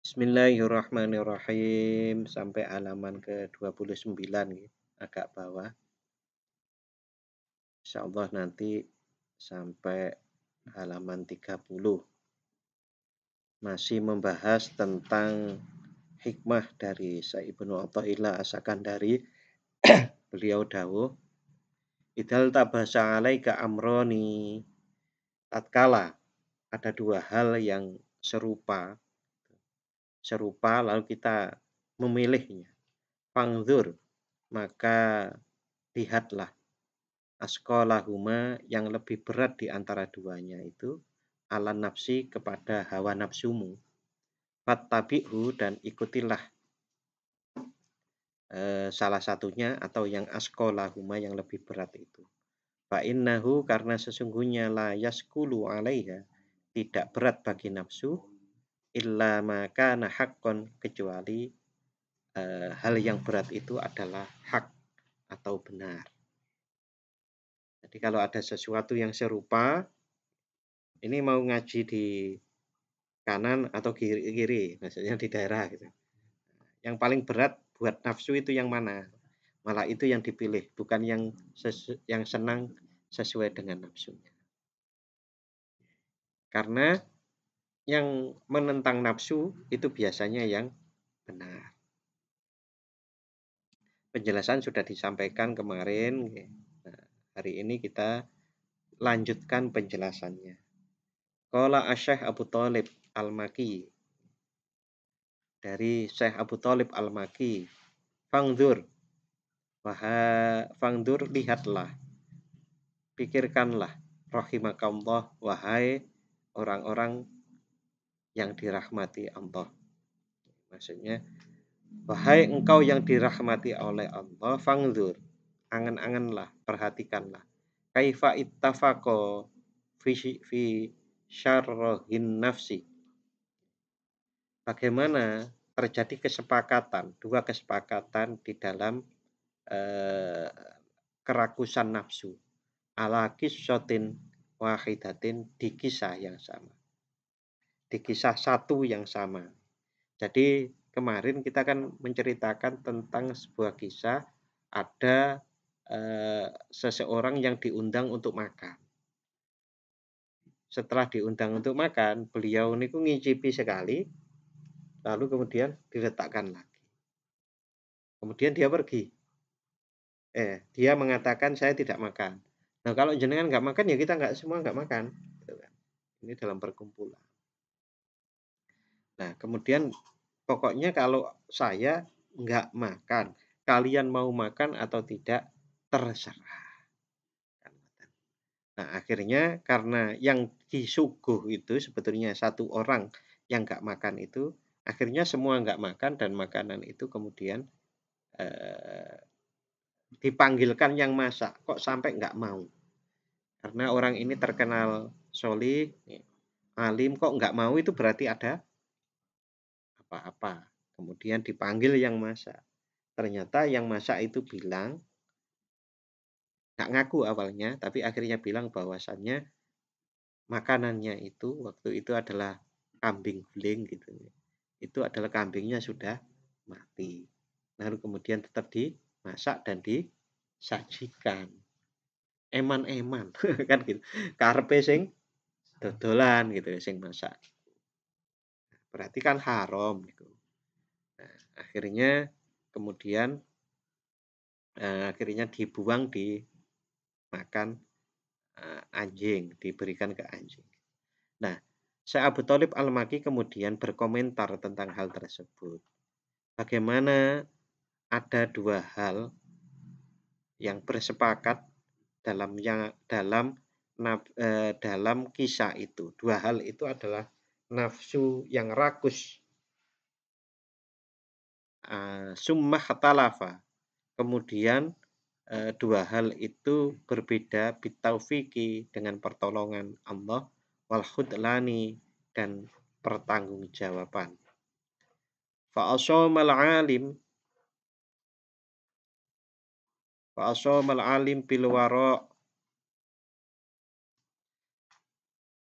Bismillahirrahmanirrahim sampai halaman ke-29 nggih, agak bawah. Insyaallah nanti sampai halaman 30. Masih membahas tentang hikmah dari Syekh Ibnu Athaillah As-Sakandari. Beliau dawuh, "Idzal tabasa 'alaika amroni." Tatkala ada dua hal yang serupa lalu kita memilihnya. Fangzur, maka lihatlah asqalahuma yang lebih berat di antara duanya itu ala nafsi kepada hawa nafsumu. Fattabi'hu dan ikutilah salah satunya atau yang asqalahuma yang lebih berat itu. Fa innahu karena sesungguhnya la yaskulu 'alaiha tidak berat bagi nafsu illa maka haqqon kecuali hal yang berat itu adalah hak atau benar. Jadi kalau ada sesuatu yang serupa, ini mau ngaji di kanan atau kiri, maksudnya di daerah gitu. Yang paling berat buat nafsu itu yang mana? Malah itu yang dipilih, bukan yang senang sesuai dengan nafsunya. Karena yang menentang nafsu itu biasanya yang benar. Penjelasan sudah disampaikan kemarin. Nah, hari ini kita lanjutkan penjelasannya. Qala Asy-Syaikh Abu Thalib Al-Maki, dari Syekh Abu Thalib Al-Maki, fangdur, fangdur lihatlah, pikirkanlah, rahimakallah, wahai orang-orang yang dirahmati Allah. Maksudnya, wahai engkau yang dirahmati oleh Allah, fangdur, angan-anganlah, perhatikanlah. Kaifa ittafaqo fi syarrohin nafsi. Bagaimana terjadi dua kesepakatan di dalam kerakusan nafsu. Ala qissatin wahidatin, di kisah yang sama. Di kisah satu yang sama. Jadi kemarin kita kan menceritakan tentang sebuah kisah ada seseorang yang diundang untuk makan. Setelah diundang untuk makan, beliau niku ngicipi sekali, lalu kemudian diletakkan lagi. Kemudian dia pergi. Dia mengatakan saya tidak makan. Nah kalau jenengan nggak makan ya kita semua nggak makan. Ini dalam perkumpulan. Nah kemudian pokoknya kalau saya nggak makan, kalian mau makan atau tidak terserah. Nah akhirnya karena yang disuguh itu sebetulnya satu orang yang nggak makan itu, akhirnya semua nggak makan dan makanan itu kemudian dipanggilkan yang masak, kok sampai nggak mau. Karena orang ini terkenal solih, alim, kok nggak mau itu berarti ada apa-apa. Kemudian dipanggil yang masak. Ternyata yang masak itu bilang, nggak ngaku awalnya, tapi akhirnya bilang bahwasannya makanannya itu waktu itu adalah kambing guling gitu. Itu adalah kambingnya sudah mati. Lalu kemudian tetap dimasak dan disajikan. Eman-eman kan gitu. Karepe sing dodolan gitu sing masak. Berarti kan haram gitu. Nah, akhirnya kemudian akhirnya dibuang, dimakan anjing, diberikan ke anjing. Nah, Syekh Abu Thalib Al-Maki kemudian berkomentar tentang hal tersebut. Bagaimana ada dua hal yang bersepakat dalam kisah itu. Dua hal itu adalah nafsu yang rakus, summah talafa. Kemudian dua hal itu berbeda bitaufiki dengan pertolongan Allah, wal khudlani dan pertanggungjawaban. Fa'asomal alim bil wara'.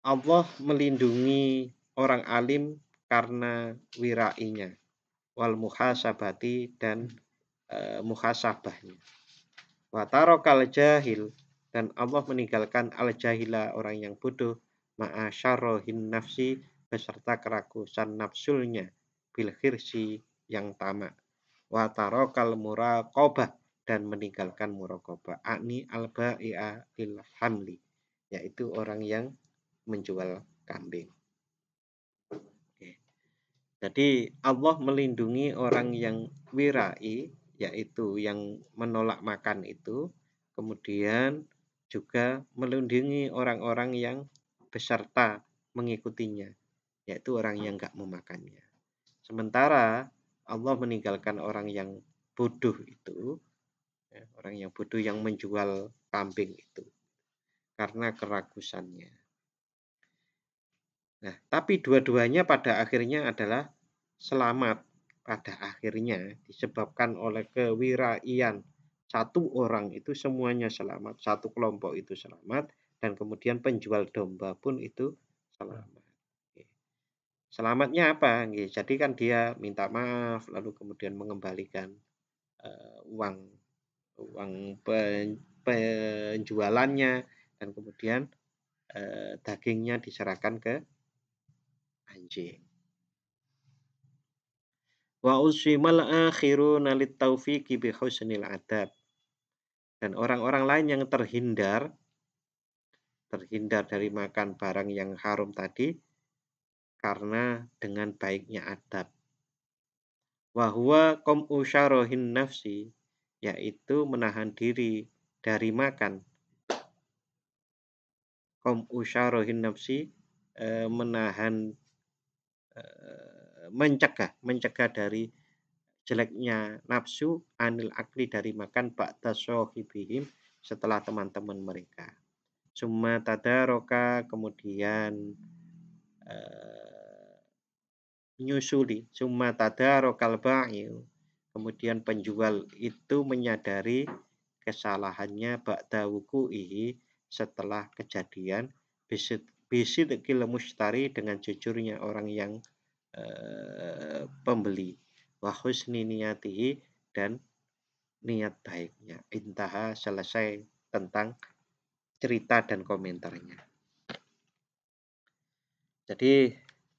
Allah melindungi orang alim karena wirainya, wal muhasabati dan muhasabahnya. Wa tarokal jahil, dan Allah meninggalkan al jahila orang yang bodoh, ma'a syarrohin nafsi beserta kerakusan nafsulnya, bil khirsi yang tamak. Wa tarokal muraqobah, dan meninggalkan muraqobah, akni al ba'i'a lil hamli, yaitu orang yang menjual kambing. Oke. Jadi Allah melindungi orang yang wirai, yaitu yang menolak makan itu, kemudian juga melindungi orang-orang yang beserta mengikutinya, yaitu orang yang enggak memakannya. Sementara Allah meninggalkan orang yang bodoh itu, ya, orang yang bodoh yang menjual kambing itu karena keragusannya. Nah, tapi dua-duanya pada akhirnya adalah selamat. Pada akhirnya disebabkan oleh kewiraian satu orang itu semuanya selamat, satu kelompok itu selamat, dan kemudian penjual domba pun itu selamat. Selamatnya apa? Jadi kan dia minta maaf, lalu kemudian mengembalikan uang penjualannya, dan kemudian dagingnya diserahkan ke anjing. Wa usyimal akhiruna littaufiqi bi husnil adab. Dan orang-orang lain yang terhindar dari makan barang yang haram tadi karena dengan baiknya adab. Wa huwa qam'u syarahin nafsi, yaitu menahan diri dari makan. Qam'u syarahin nafsi, menahan, mencegah dari jeleknya nafsu, anil akli, dari makan, ba'da sohibihim, setelah teman-teman mereka. Summa tadaroka, kemudian nyusuli, summa tadarokal ba'iu, kemudian penjual itu menyadari kesalahannya, ba'da wuku'ihi, setelah kejadian, bisidqil mustari, dengan jujurnya orang yang pembeli, wa husni niyatihi, dan niat baiknya. Intaha, selesai tentang cerita dan komentarnya. Jadi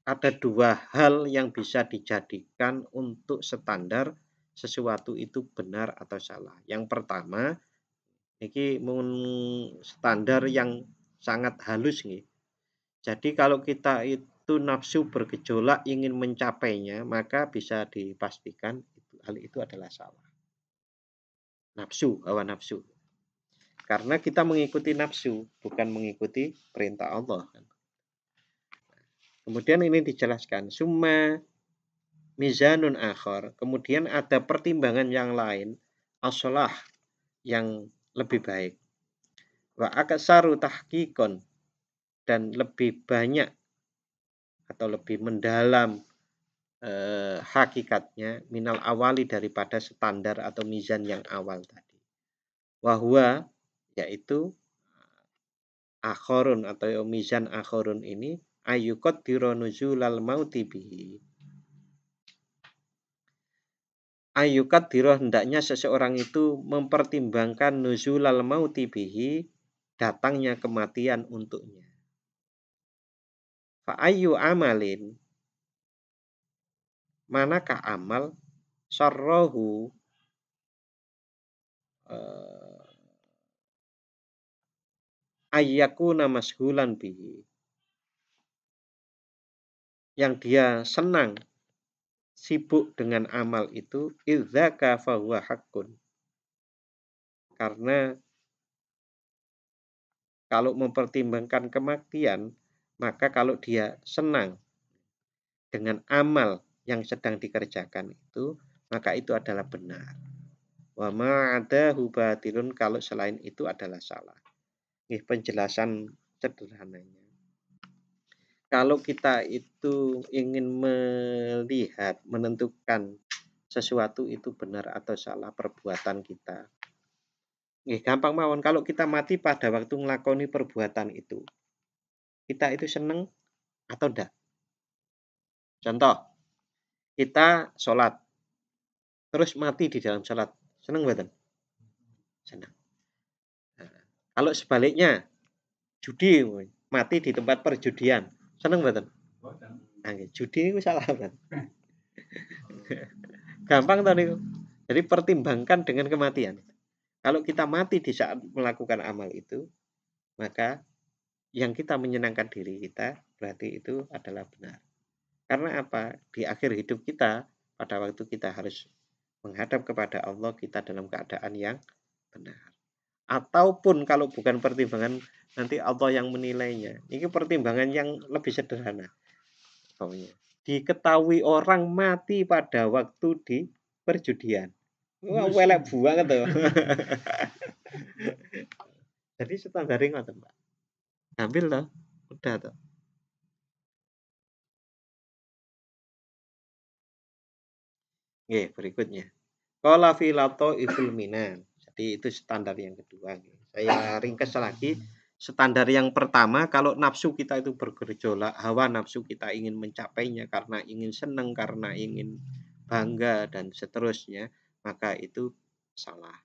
ada dua hal yang bisa dijadikan untuk standar sesuatu itu benar atau salah. Yang pertama, ini standar yang sangat halus nih. Jadi kalau kita itu nafsu bergejolak ingin mencapainya, maka bisa dipastikan hal itu adalah salah. Nafsu, hawa nafsu. Karena kita mengikuti nafsu, bukan mengikuti perintah Allah. Kemudian ini dijelaskan, summa mizanun akhar, kemudian ada pertimbangan yang lain, aslah, yang lebih baik. Wa aksaru tahqiqon, dan lebih banyak atau lebih mendalam hakikatnya, minal awali, daripada standar atau mizan yang awal tadi. Wahwa, yaitu akhorun atau mizan akhorun ini, ayyukot dironuzulal mauti bihi. Ayyukat diroh, hendaknya seseorang itu mempertimbangkan nuzulal mauti bihi, datangnya kematian untuknya. Fa ayyu amalin, manakah amal, sarrohu, ayyakuna mashulan bihi, yang dia senang sibuk dengan amal itu, idzaka fahuwa haqqun, karena kalau mempertimbangkan kematian, maka kalau dia senang dengan amal yang sedang dikerjakan itu, maka itu adalah benar. Wa ma'adahu batilun, kalau selain itu adalah salah. Ini penjelasan sederhananya. Kalau kita itu ingin melihat, menentukan sesuatu itu benar atau salah perbuatan kita, gampang mawon. Kalau kita mati pada waktu ngelakoni perbuatan itu, kita itu seneng atau enggak? Contoh, kita sholat, terus mati di dalam sholat. Seneng mboten? Seneng. Nah, kalau sebaliknya, judi, mati di tempat perjudian. Seneng mboten? Nah, judi itu salah kan? Gampang tau niku. Jadi pertimbangkan dengan kematian. Kalau kita mati di saat melakukan amal itu, maka yang kita menyenangkan diri kita berarti itu adalah benar. Karena apa? Di akhir hidup kita, pada waktu kita harus menghadap kepada Allah, kita dalam keadaan yang benar. Ataupun kalau bukan pertimbangan, nanti Allah yang menilainya. Ini pertimbangan yang lebih sederhana. Diketahui orang mati pada waktu di perjudian. Wah, welek banget tuh. Jadi standarnya ngoten, Pak. Ambil toh, udah toh. Nggih, berikutnya. Qala filato ifil minan. Jadi itu standar yang kedua. Saya ringkas lagi. Standar yang pertama, kalau nafsu kita itu bergejolak, hawa nafsu kita ingin mencapainya karena ingin senang, karena ingin bangga, dan seterusnya, maka itu salah.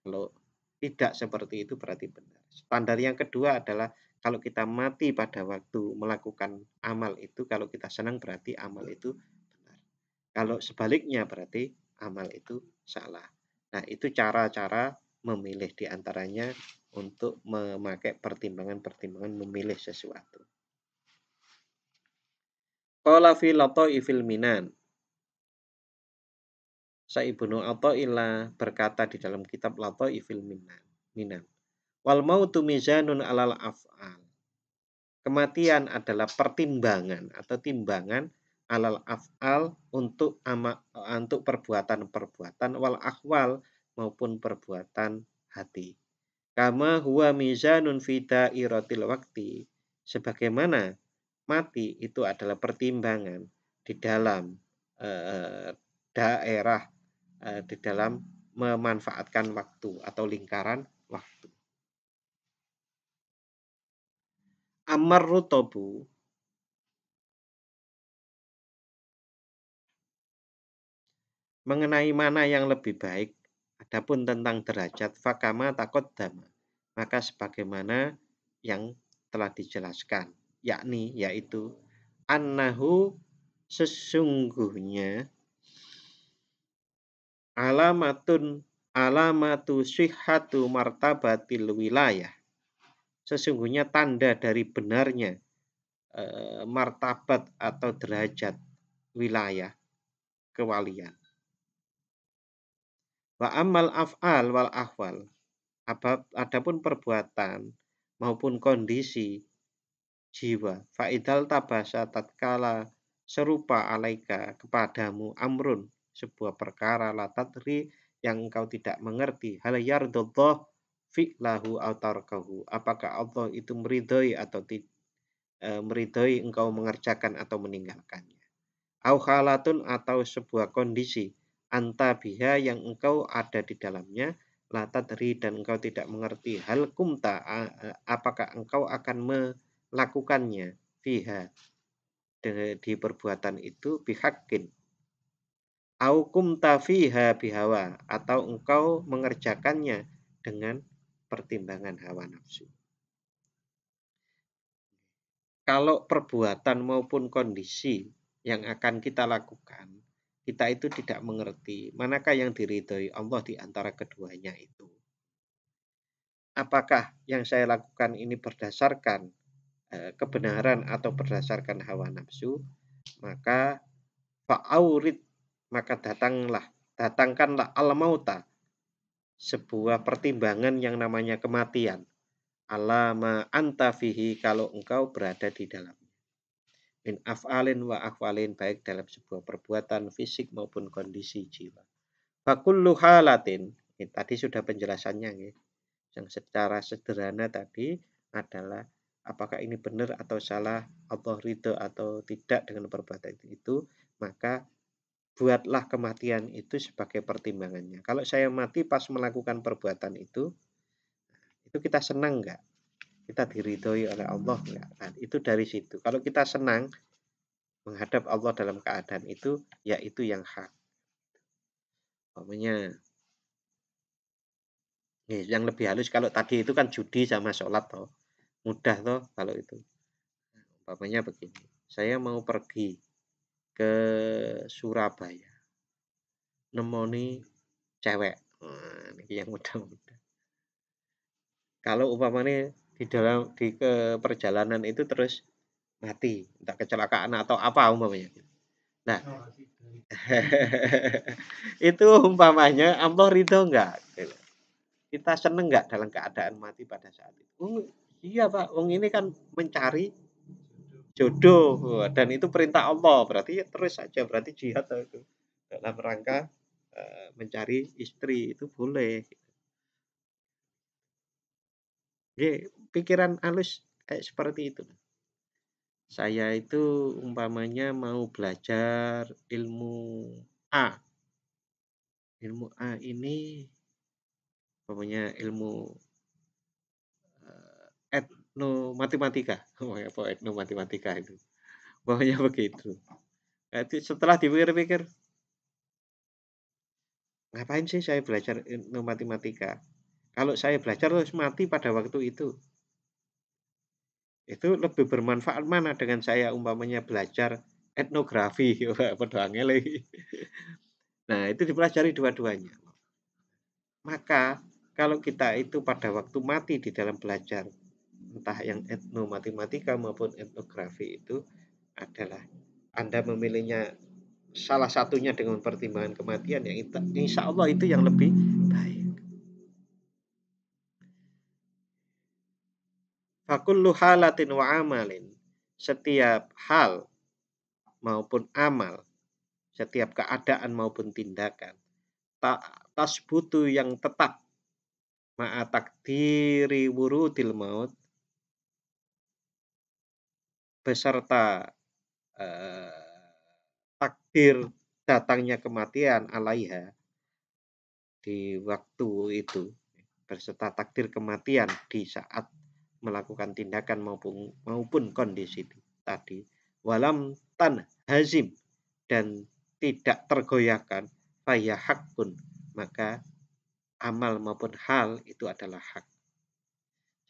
Kalau tidak seperti itu berarti benar. Standar yang kedua adalah kalau kita mati pada waktu melakukan amal itu, kalau kita senang berarti amal itu benar. Kalau sebaliknya berarti amal itu salah. Nah, itu cara-cara memilih di antaranya untuk memakai pertimbangan-pertimbangan memilih sesuatu. Qala fi lataifil minan. Saibnu Athaillah berkata di dalam kitab Lataifil Minan. Wal mautu mizanun alal af'al. Kematian adalah pertimbangan atau timbangan alal af'al untuk perbuatan-perbuatan wal akhwal maupun perbuatan hati. Kama huwa mizanun fi dairatil wakti. Sebagaimana mati itu adalah pertimbangan di dalam daerah, di dalam memanfaatkan waktu atau lingkaran waktu. Amar-rutobu mengenai mana yang lebih baik, adapun tentang derajat fakama taqaddama, maka sebagaimana yang telah dijelaskan, yakni yaitu annahu sesungguhnya alamatu sihhatu martabatil wilayah, sesungguhnya tanda dari benarnya martabat atau derajat wilayah kewalian. Wa amal af'al wal ahwal, adapun perbuatan maupun kondisi jiwa, fa'idal tabasa tatkala serupa alaika kepadamu amrun, sebuah perkara la tadri yang engkau tidak mengerti, hal yardallah fi'lahu aw tarkahu, apakah Allah itu meridhoi atau meridhoi engkau mengerjakan atau meninggalkannya. Au halatun, atau sebuah kondisi anta biha yang engkau ada di dalamnya, la tadri dan engkau tidak mengerti, hal kumta apakah engkau akan melakukannya, fiha di perbuatan itu, bihakin au kumta fiha bihawa, atau engkau mengerjakannya dengan pertimbangan hawa nafsu. Kalau perbuatan maupun kondisi yang akan kita lakukan, kita itu tidak mengerti manakah yang diridhoi Allah di antara keduanya itu. Apakah yang saya lakukan ini berdasarkan kebenaran atau berdasarkan hawa nafsu, maka fa'aurid, maka datangkanlah al-mauta, sebuah pertimbangan yang namanya kematian, alama anta fihi, kalau engkau berada di dalam min af'alin wa akhwalin, baik dalam sebuah perbuatan fisik maupun kondisi jiwa. Fakullu halatin, tadi sudah penjelasannya ya. Yang secara sederhana tadi adalah apakah ini benar atau salah, Allah ridho atau tidak dengan perbuatan itu, maka buatlah kematian itu sebagai pertimbangannya. Kalau saya mati pas melakukan perbuatan itu kita senang enggak? Kita diridhoi oleh Allah enggak? Nah, itu dari situ. Kalau kita senang, menghadap Allah dalam keadaan itu, yaitu yang hak. Umpamanya, yang lebih halus kalau tadi itu kan judi sama sholat toh. Mudah toh kalau itu. Umpamanya begini, saya mau pergi ke Surabaya, nemoni cewek. Nah, ini yang mudah-mudah. Kalau umpamanya di perjalanan itu terus mati, entah kecelakaan atau apa umpamanya. Nah, itu umpamanya Allah ridho enggak? Kita seneng enggak dalam keadaan mati pada saat itu? Oh, iya Pak, wong ini kan mencari jodoh dan itu perintah Allah, berarti ya terus saja, berarti jihad itu dalam rangka mencari istri itu boleh. Pikiran halus kayak seperti itu. Saya itu umpamanya mau belajar ilmu A. Ilmu A ini umpamanya ilmu etnomatematika. Oh, apa etnomatematika itu? Umpamanya begitu. Nanti setelah dipikir-pikir, ngapain sih saya belajar etnomatematika? Kalau saya belajar terus mati pada waktu itu lebih bermanfaat mana dengan saya umpamanya belajar etnografi. Wah, padha angel iki. Nah, itu dipelajari dua-duanya. Maka kalau kita itu pada waktu mati di dalam belajar entah yang etnomatematika maupun etnografi itu adalah Anda memilihnya salah satunya dengan pertimbangan kematian yang insya Allah itu yang lebih baik. Fakullu halatin wa amalin, setiap hal maupun amal, setiap keadaan maupun tindakan tasbutu yang tetap ma'a takdiri wurudil maut beserta takdir datangnya kematian alaiha di waktu itu, berserta takdir kematian di saat melakukan tindakan maupun kondisi tadi, walam tan hazim, dan tidak tergoyahkan, faya hakun, maka amal maupun hal itu adalah hak.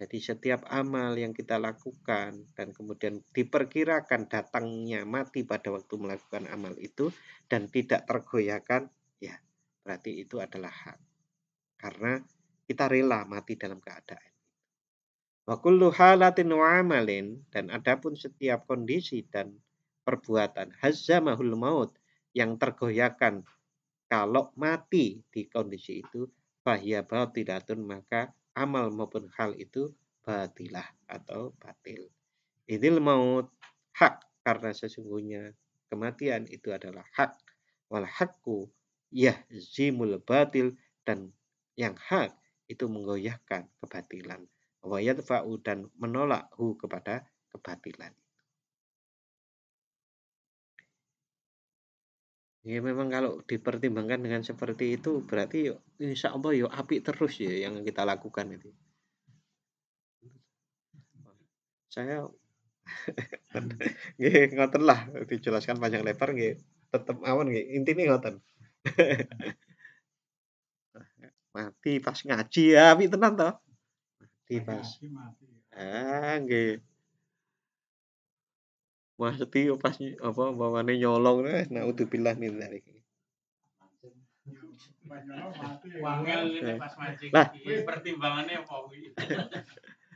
Jadi setiap amal yang kita lakukan dan kemudian diperkirakan datangnya mati pada waktu melakukan amal itu dan tidak tergoyahkan, ya berarti itu adalah hak. Karena kita rela mati dalam keadaan. Wa kullu halatin wa amalin, dan adapun setiap kondisi dan perbuatan hazzamahul maut yang tergoyahkan kalau mati di kondisi itu, fahiya batilatun, maka amal maupun hal itu batilah atau batil. Idil maut hak, karena sesungguhnya kematian itu adalah hak. Wal hakku yahzimul batil, dan yang hak itu menggoyahkan kebatilan. Wa yadfa'u, dan menolak kepada kebatilan. Ya memang kalau dipertimbangkan dengan seperti itu berarti insya Allah yo apik terus ya yang kita lakukan itu. Saya nggih ngoten lah dijelaskan panjang lebar nggih tetep mawon nggih intine ngoten. Mati pas ngaji ya apik tenan toh. Mati pas. Nggih. Mati pas apa umpamane nyolong naudzubillah min dzalik. Wangel ini pas mancing. Lah, pertimbangannya apa kuwi?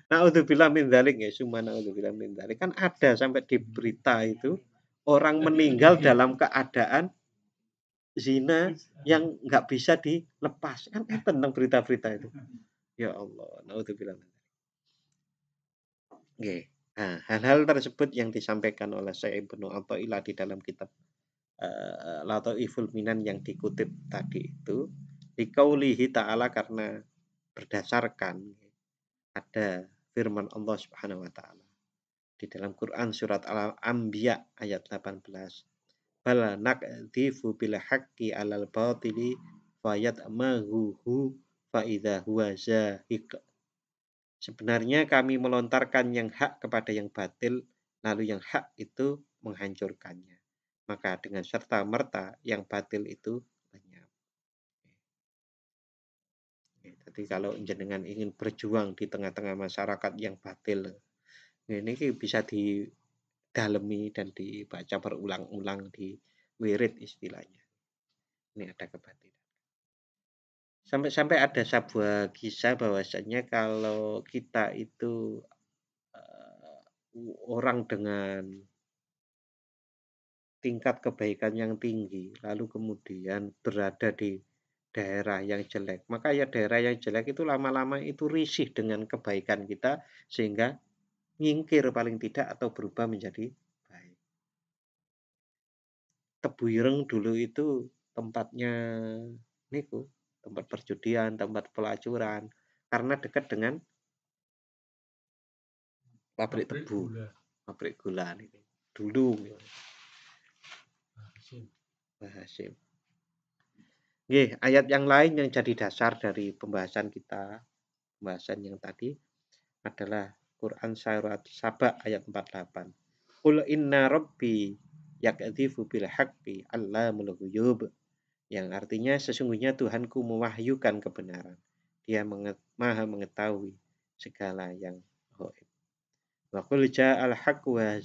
Naudzubillah min dzalik ya, summa naudzubillah min dzalik. Kan ada sampai di berita itu orang meninggal dalam keadaan zina yang nggak bisa dilepas. Kan tentang berita-berita itu. Ya Allah, naudzubillah. Nggih. Nah, hal-hal tersebut yang disampaikan oleh Syekh Ibnu Athaillah di dalam kitab Lataiful Minan yang dikutip tadi itu liqaulihi ta'ala, karena berdasarkan ada firman Allah Subhanahu wa taala di dalam Quran surat Al-Anbiya ayat 18. Bal naqdhifu bil haqqi 'alal batili fayatmahu fa idza huwa zahiq. Sebenarnya kami melontarkan yang hak kepada yang batil, lalu yang hak itu menghancurkannya. Maka dengan serta-merta yang batil itu lenyap. Jadi kalau jenengan ingin berjuang di tengah-tengah masyarakat yang batil, ini bisa didalemi dan dibaca berulang-ulang di wirid istilahnya. Ini ada kebatilan. Sampai-sampai ada sebuah kisah bahwasanya kalau kita itu orang dengan tingkat kebaikan yang tinggi, lalu kemudian berada di daerah yang jelek, maka ya daerah yang jelek itu lama-lama itu risih dengan kebaikan kita sehingga nyingkir paling tidak atau berubah menjadi baik. Tebu Ireng dulu itu tempatnya niku, tempat perjudian, tempat pelacuran, karena dekat dengan pabrik tebu, pabrik gula ini dulu. Hasim. Ayat yang lain yang jadi dasar dari pembahasan yang tadi adalah Quran surat Saba ayat 48. Qul inna rabbi yaqdhifu bil haqqi allamul ghuyub. Yang artinya sesungguhnya Tuhanku mewahyukan kebenaran. Dia maha mengetahui segala yang gaib. Wa qul ja'al haqq wa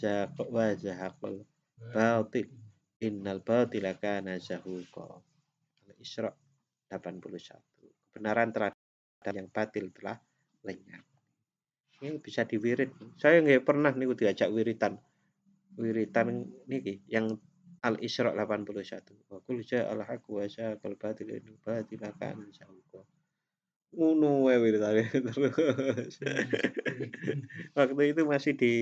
zahaqal batil. Innal batila kana zahuqa. Al-Isra 81. Kebenaran terhadap yang batil telah lenyap. Ini bisa diwirid. Saya nggak pernah nih diajak wiritan niki yang Al-Isra 81. Wa qul ja'al haqqu wa zahaqal batil innal batila kana zahuqa. Ngono wae wiritane terus. Waktu itu masih di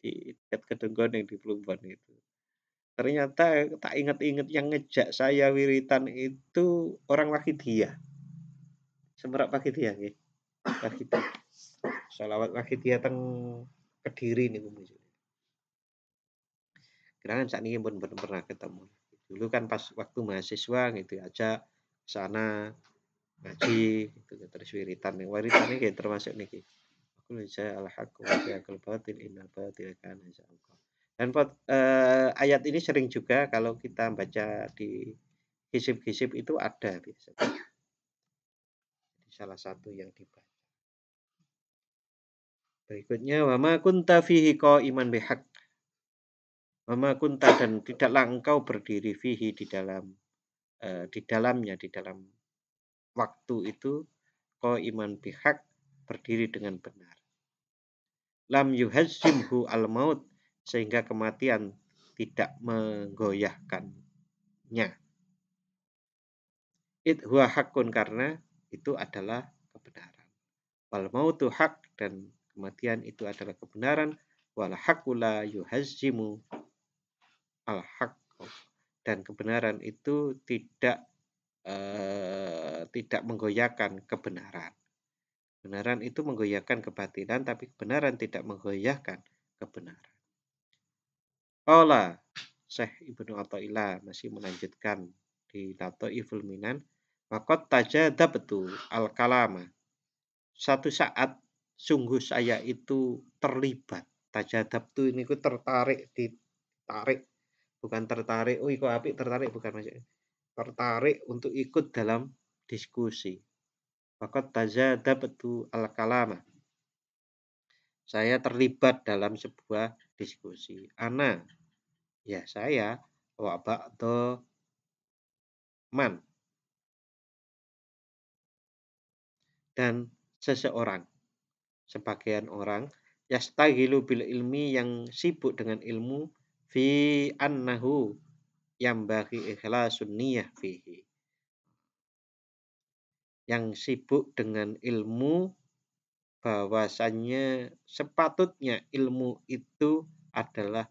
dekat Kedengkon yang di Plumbon itu. Ternyata tak ingat-ingat yang ngejak saya wiritan itu orang Wahidiyah. Semerak Wahidiyah nggih. Wahidiyah. Sholawat Wahidiyah teng Kediri niku. Kira-kira saat ini pun belum pernah ketemu. Dulu kan pas waktu mahasiswa gitu aja sana ngaji gitu terus wiritan ini kayak termasuk niki. Aku bisa al-haqqu wa yaqul batil innal batila kana zahuqa. Dan ayat ini sering juga kalau kita baca di hisib-hisib itu ada biasanya. Jadi salah satu yang dibaca. Berikutnya wa ma kunta fihi qa'iman bihaq. Wa ma kunta dan tidaklah engkau berdiri fihi di dalamnya di dalam waktu itu qa'iman bihaq berdiri dengan benar. Lam yuhazzimhu al-maut sehingga kematian tidak menggoyahkannya. Huwa haqqun karena itu adalah kebenaran. Wal mautu haq dan kematian itu adalah kebenaran. Wal haqqu la yuhazzimu al haqq dan kebenaran itu tidak menggoyahkan kebenaran. Kebenaran itu menggoyahkan kebatilan, tapi kebenaran tidak menggoyahkan kebenaran. Qala Syekh Ibnu Athaillah masih melanjutkan di Lataiful Minan, waqad tajadabtu al-kalama. Satu saat sungguh saya itu terlibat. Tajadabtu ini ku ditarik, bukan tertarik. Oh, iku apik tertarik bukan maksudnya. Tertarik untuk ikut dalam diskusi. Waqad tajadabtu al-kalama. Saya terlibat dalam sebuah diskusi. Ya saya wa ba'do man dan sebagian orang yastaghilu bil ilmi yang sibuk dengan ilmu fi annahu yang bagi ikhlasun niyah fihi, yang sibuk dengan ilmu bahwasannya sepatutnya ilmu itu adalah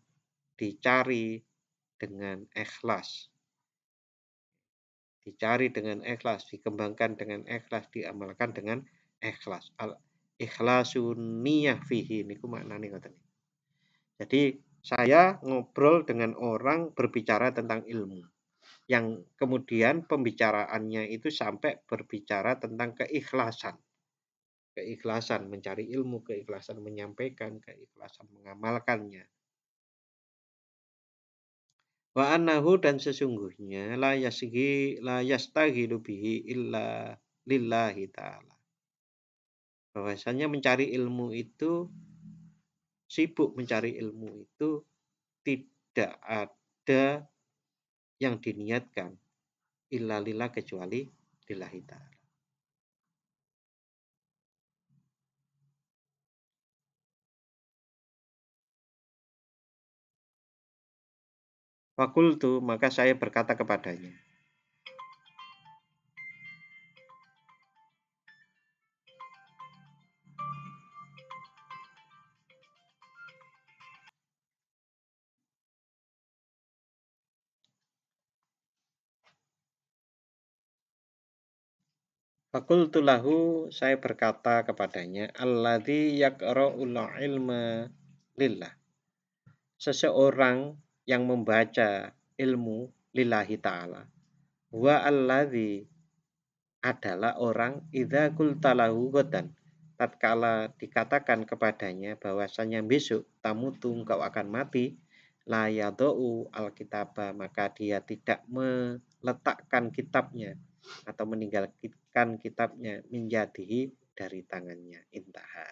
dicari dengan ikhlas. Dicari dengan ikhlas, dikembangkan dengan ikhlas, diamalkan dengan ikhlas. Ikhlasun niyah fihi niku maknane ngoten. Jadi saya ngobrol dengan orang berbicara tentang ilmu. Yang kemudian pembicaraannya itu sampai berbicara tentang keikhlasan. Keikhlasan mencari ilmu, keikhlasan menyampaikan, keikhlasan mengamalkannya. Wa annahu dan sesungguhnya la yastaghilu bihi illa lillahi ta'ala. Bahwasanya mencari ilmu itu, sibuk mencari ilmu itu tidak ada yang diniatkan illa lillah kecuali lillahi ta'ala. Fakultu, maka saya berkata kepadanya. Fakultu lahu, saya berkata kepadanya, alladzi yaqra'ul ilma lillah. Seseorang yang membaca ilmu lillahi ta'ala. Wa alladzi adalah orang idza qulta lahu ghadan. Tatkala dikatakan kepadanya bahwasanya besok tamutu engkau akan mati, la yadau alkitaba, maka dia tidak meletakkan kitabnya atau meninggalkan kitabnya menjadihi dari tangannya. Intaha.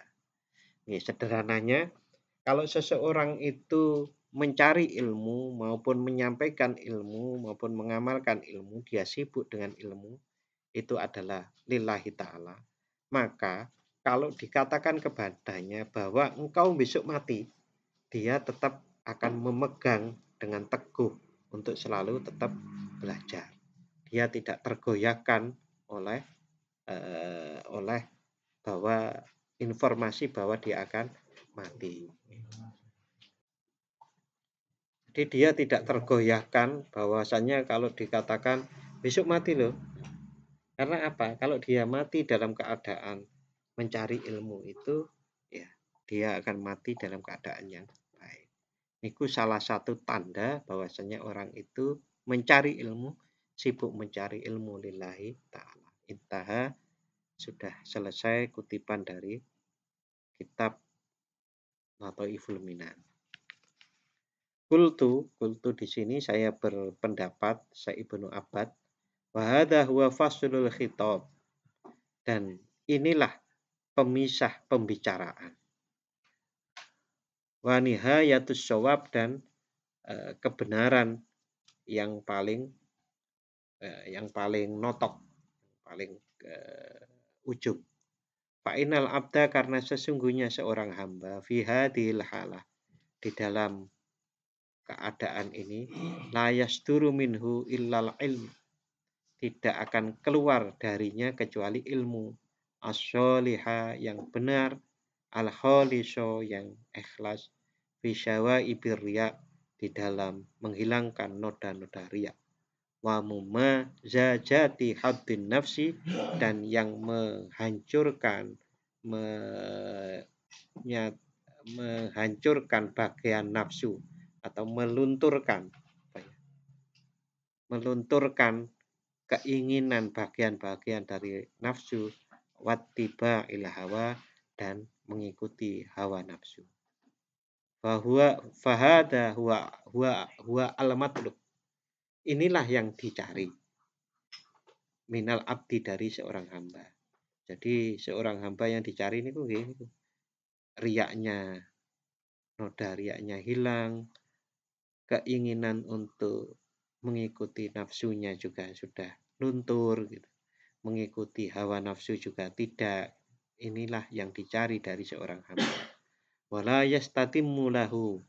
Ini sederhananya, kalau seseorang itu mencari ilmu maupun menyampaikan ilmu maupun mengamalkan ilmu, dia sibuk dengan ilmu, itu adalah lillahi ta'ala. Maka kalau dikatakan kepadanya bahwa engkau besok mati, dia tetap akan memegang dengan teguh untuk selalu tetap belajar. Dia tidak tergoyahkan oleh bahwa informasi bahwa dia akan mati. Jadi dia tidak tergoyahkan bahwasanya kalau dikatakan besok mati loh. Karena apa? Kalau dia mati dalam keadaan mencari ilmu itu, ya dia akan mati dalam keadaan yang baik. Itu salah satu tanda bahwasanya orang itu mencari ilmu, sibuk mencari ilmu lillahi ta'ala. Intaha, sudah selesai kutipan dari kitab Lataiful Minan. Kultu di sini saya berpendapat, saya Ibnu Abbad, wa hadza huwa faslul khitab, dan inilah pemisah pembicaraan. Wa nihayatus shawab, dan kebenaran yang paling notok, paling ujung. Fa'inal abda, karena sesungguhnya seorang hamba, fi hadhil halah, di dalam keadaan ini, la yasduru minhu illal ilm, tidak akan keluar darinya kecuali ilmu, as-sholiha, yang benar, al-kholiso, yang ikhlas, fi syawaibir riya, di dalam menghilangkan noda-noda riya, wa mumazajati haddin nafsi, dan yang menghancurkan bagian nafsu atau melunturkan keinginan bagian-bagian dari nafsu, wattiba ila hawa, dan mengikuti hawa nafsu. Fahada huwa al-matlub, inilah yang dicari, minal abdi, dari seorang hamba. Jadi seorang hamba yang dicari ini riyaknya, noda riyaknya hilang, keinginan untuk mengikuti nafsunya juga sudah luntur, gitu. Mengikuti hawa nafsu juga tidak. Inilah yang dicari dari seorang hamba. Wala yastatimmu lahu,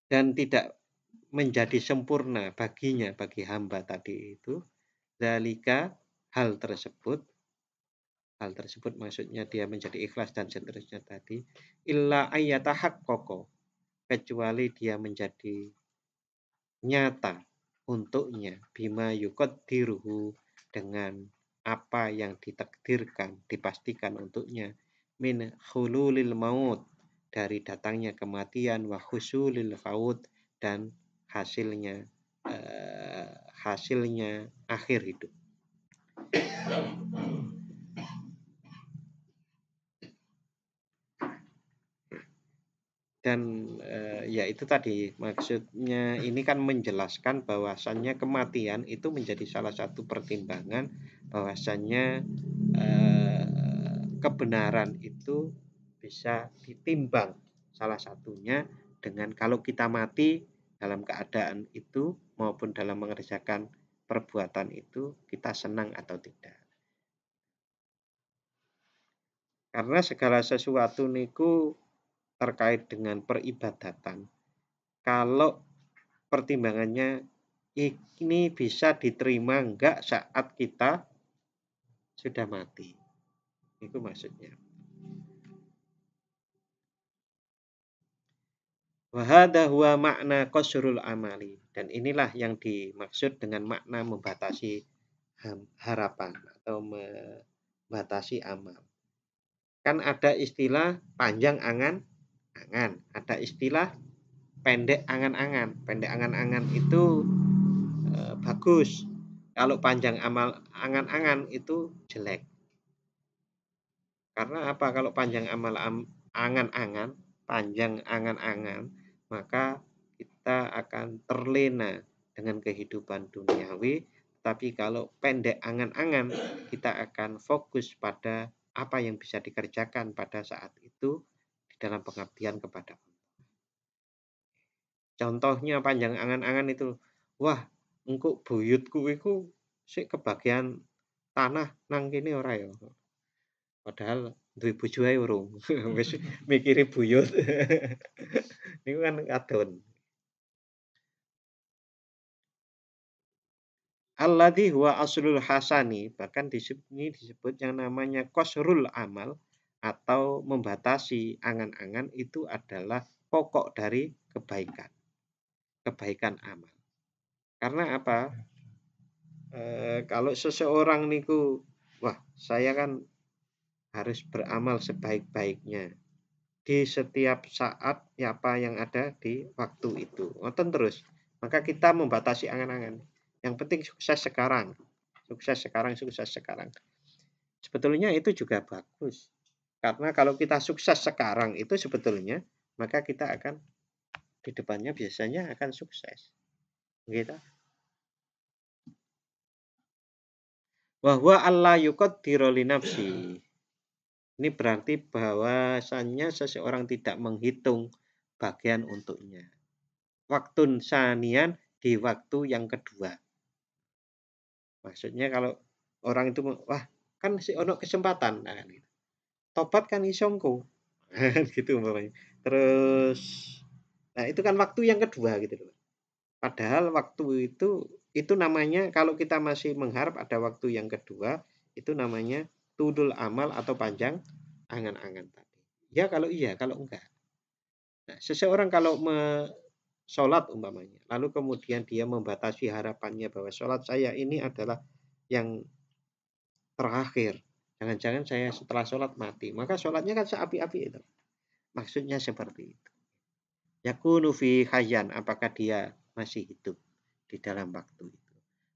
dan tidak menjadi sempurna baginya, bagi hamba tadi itu, zalika, hal tersebut maksudnya dia menjadi ikhlas dan seterusnya tadi, illa ayyatahaqqaqa, kecuali dia menjadi nyata untuknya, bima yuqaddiruhu, dengan apa yang ditakdirkan, dipastikan untuknya, min khululil maut, dari datangnya kematian, wa husulil faut, dan hasilnya akhir hidup. Dan ya itu tadi maksudnya ini kan menjelaskan bahwasannya kematian itu menjadi salah satu pertimbangan bahwasannya kebenaran itu bisa ditimbang salah satunya dengan kalau kita mati dalam keadaan itu maupun dalam mengerjakan perbuatan itu kita senang atau tidak. Karena segala sesuatu niku terkait dengan peribadatan. Kalau pertimbangannya ini bisa diterima enggak saat kita sudah mati. Itu maksudnya. Wahada huwa makna qasrul amali. Dan inilah yang dimaksud dengan makna membatasi harapan atau membatasi amal. Kan ada istilah panjang angan-angan, ada istilah pendek angan-angan. Pendek angan-angan itu bagus. Kalau panjang amal angan-angan itu jelek. Karena apa? Kalau panjang amal angan-angan, panjang angan-angan, maka kita akan terlena dengan kehidupan duniawi. Tapi kalau pendek angan-angan, kita akan fokus pada apa yang bisa dikerjakan pada saat itu di dalam pengabdian kepada Allah. Contohnya panjang angan-angan itu, wah, engko buyutku iku sik kebagian tanah nang kene ora ya. Padahal duwe bojo ae urung. Wis mikire buyut. Niku kan kadon. Alladzi huwa aslul hasani, bahkan ini disebut yang namanya qasrul amal atau membatasi angan-angan itu adalah pokok dari kebaikan. Kebaikan amal. Karena apa? Kalau seseorang niku, wah, saya kan harus beramal sebaik-baiknya di setiap saat apa yang ada di waktu itu. Ngoten terus. Maka kita membatasi angan-angan. Yang penting sukses sekarang. Sukses sekarang, sukses sekarang. Sebetulnya itu juga bagus. Karena kalau kita sukses sekarang itu sebetulnya, maka kita akan di depannya biasanya akan sukses. Gitu. Wahwa Allah yuqaddiru li nafsi. Ini berarti bahwasannya seseorang tidak menghitung bagian untuknya. Waktun sanian di waktu yang kedua. Maksudnya kalau orang itu, wah kan si ono kesempatan. Nah, gitu. Tobat kan isongku. Gitu umpamanya. Terus, nah itu kan waktu yang kedua gitu loh. Padahal waktu itu namanya kalau kita masih mengharap ada waktu yang kedua, itu namanya tudul amal atau panjang angan-angan tadi. Ya kalau iya, kalau enggak. Nah, seseorang kalau sholat umpamanya, lalu kemudian dia membatasi harapannya bahwa sholat saya ini adalah yang terakhir. Jangan-jangan saya setelah sholat mati. Maka sholatnya kan seapi-api itu. Maksudnya seperti itu. Yakunu fi hayyan, apakah dia masih hidup di dalam waktu itu.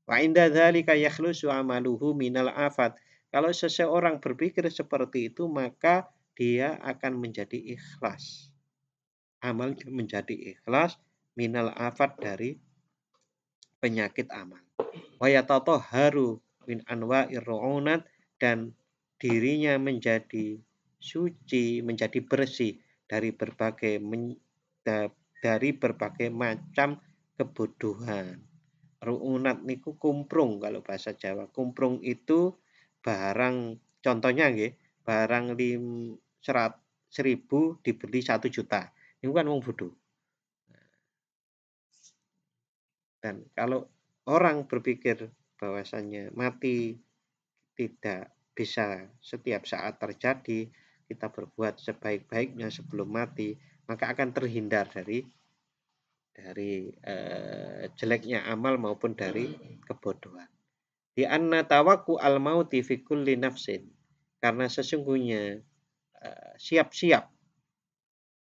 Wa inda dzalika yakhlusu amaluhu minal afat. Kalau seseorang berpikir seperti itu, maka dia akan menjadi ikhlas. Amalnya menjadi ikhlas minal afat dari penyakit amal. Wa yatatahharu min anwa'ir ru'unat, dan dirinya menjadi suci, menjadi bersih dari berbagai macam kebodohan. Ru'unat niku kumprung kalau bahasa Jawa. Kumprung itu barang, contohnya nggih, barang 1.000 dibeli 1 juta. Itu kan wong bodoh. Dan kalau orang berpikir bahwasannya mati tidak bisa setiap saat terjadi, kita berbuat sebaik-baiknya sebelum mati, maka akan terhindar dari jeleknya amal maupun dari kebodohan. Di anna tawakku al mauti fi kulli nafsin, karena sesungguhnya siap-siap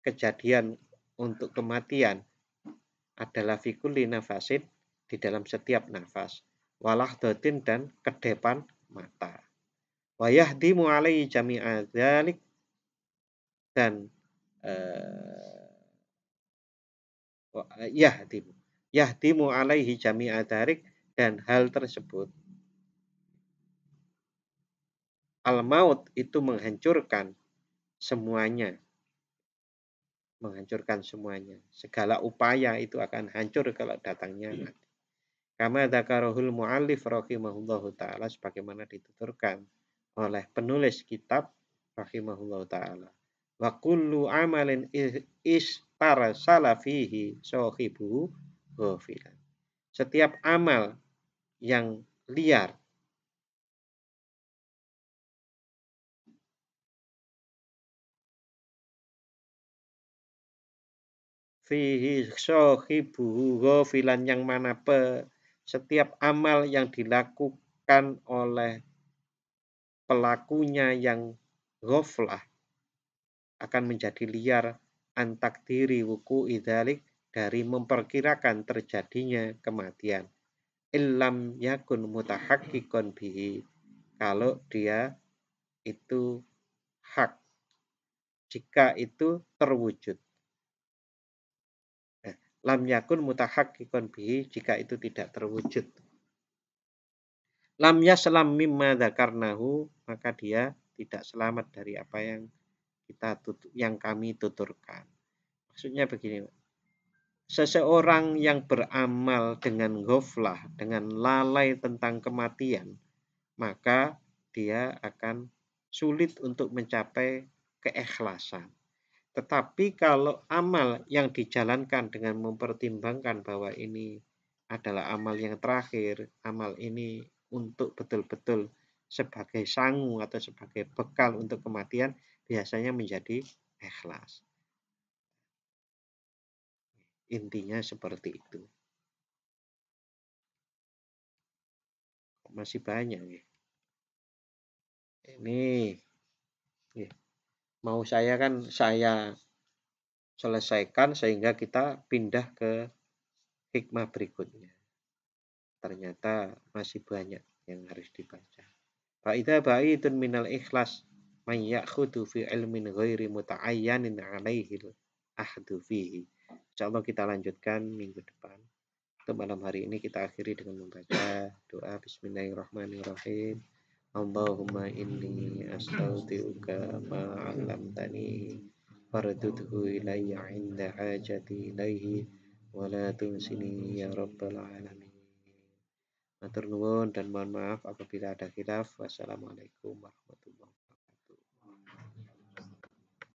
kejadian untuk kematian adalah fi kulli nafasin, di dalam setiap nafas, walahdatin, dan kedepan mata. Wa yahdimu alaihi jami'a dzalik, dan yahdimu. Yahdimu alaihi jami'a darik, dan hal tersebut al-maut itu menghancurkan semuanya. Segala upaya itu akan hancur kalau datangnya mati. Kama dzakarahul muallif rahimahullahu taala, sebagaimana dituturkan oleh penulis kitab rahimahullahu taala. Wa kullu amalin istarsala fihi sahibu ghafilan. Setiap amal yang liar fihi sahibuhu ghafilan, yang mana setiap amal yang dilakukan oleh pelakunya yang ghaflah akan menjadi liar, antakdiri wuku idalik, dari memperkirakan terjadinya kematian. Illam yakun mutahakkikon bihi, kalau dia itu hak, jika itu terwujud. Lam yakun mutahakkikon bihi, jika itu tidak terwujud. Lam yaslam mimma dzakarnahu, maka dia tidak selamat dari apa yang kami tuturkan. Maksudnya begini, seseorang yang beramal dengan ghaflah, dengan lalai tentang kematian, maka dia akan sulit untuk mencapai keikhlasan. Tetapi kalau amal yang dijalankan dengan mempertimbangkan bahwa ini adalah amal yang terakhir, amal ini untuk betul-betul sebagai sangu atau sebagai bekal untuk kematian, biasanya menjadi ikhlas. Intinya seperti itu. Masih banyak ya. Ini ya, mau saya selesaikan sehingga kita pindah ke hikmah berikutnya. Ternyata masih banyak yang harus dibaca. Fa'idha ba'idun minal ikhlas man ya'khudu fi ilmin ghairi muta'ayyanin 'alaihil ahdu fihi. Insyaallah kita lanjutkan minggu depan. Untuk malam hari ini kita akhiri dengan membaca doa bismillahirrahmanirrahim. Allahumma inni astaudiuka ma 'allamtani fardudhu ilayya 'inda hajati ilaihi wa la tunsini ya rabbal alamin. Matur nuwun dan mohon maaf apabila ada khilaf. Wassalamualaikum warahmatullahi wabarakatuh.